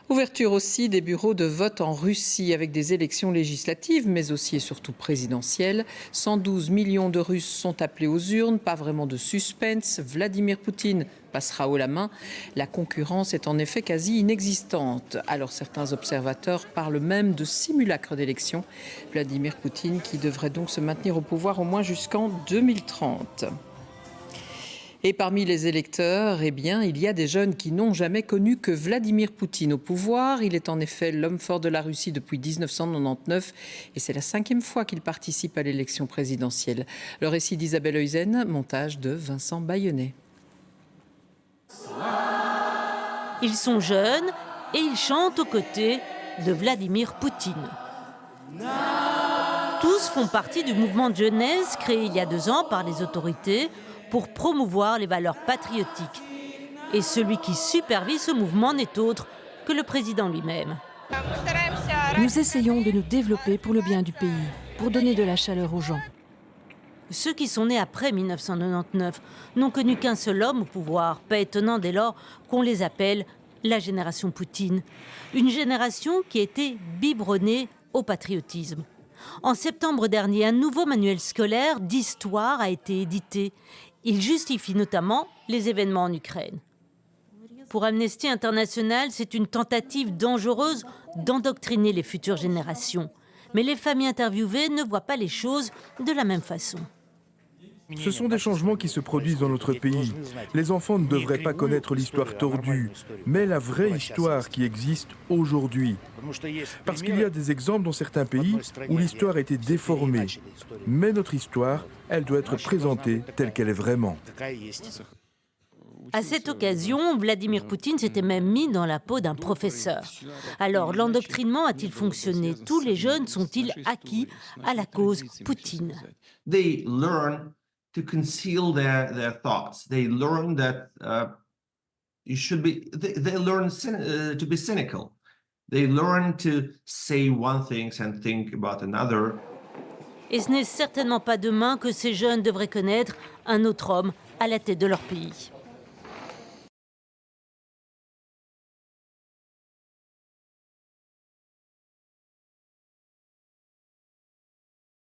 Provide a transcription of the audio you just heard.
Ouverture aussi des bureaux de vote en Russie avec des élections législatives, mais aussi et surtout présidentielles. 112 millions de Russes sont appelés aux urnes, pas vraiment de suspense. Vladimir Poutine passera haut la main. La concurrence est en effet quasi inexistante. Alors certains observateurs parlent même de simulacre d'élection. Vladimir Poutine qui devrait donc se maintenir au pouvoir au moins jusqu'en 2030. Et parmi les électeurs, eh bien, il y a des jeunes qui n'ont jamais connu que Vladimir Poutine au pouvoir. Il est en effet l'homme fort de la Russie depuis 1999 et c'est la 5e fois qu'il participe à l'élection présidentielle. Le récit d'Isabelle Heusen, montage de Vincent Bayennet. Ils sont jeunes et ils chantent aux côtés de Vladimir Poutine. Tous font partie du mouvement de jeunesse créé il y a 2 ans par les autorités pour promouvoir les valeurs patriotiques. Et celui qui supervise ce mouvement n'est autre que le président lui-même. Nous essayons de nous développer pour le bien du pays, pour donner de la chaleur aux gens. Ceux qui sont nés après 1999 n'ont connu qu'un seul homme au pouvoir. Pas étonnant dès lors qu'on les appelle la génération Poutine. Une génération qui a été biberonnée au patriotisme. En septembre dernier, un nouveau manuel scolaire d'histoire a été édité. Il justifie notamment les événements en Ukraine. Pour Amnesty International, c'est une tentative dangereuse d'endoctriner les futures générations. Mais les familles interviewées ne voient pas les choses de la même façon. Ce sont des changements qui se produisent dans notre pays. Les enfants ne devraient pas connaître l'histoire tordue, mais la vraie histoire qui existe aujourd'hui. Parce qu'il y a des exemples dans certains pays où l'histoire a été déformée. Mais notre histoire, elle doit être présentée telle qu'elle est vraiment. À cette occasion, Vladimir Poutine s'était même mis dans la peau d'un professeur. Alors, l'endoctrinement a-t-il fonctionné? Tous les jeunes sont-ils acquis à la cause Poutine? They learn to conceal their thoughts. They learn that you should be. They learn to be cynical. They learn to say one thing and think about another. Et ce n'est certainement pas demain que ces jeunes devraient connaître un autre homme à la tête de leur pays.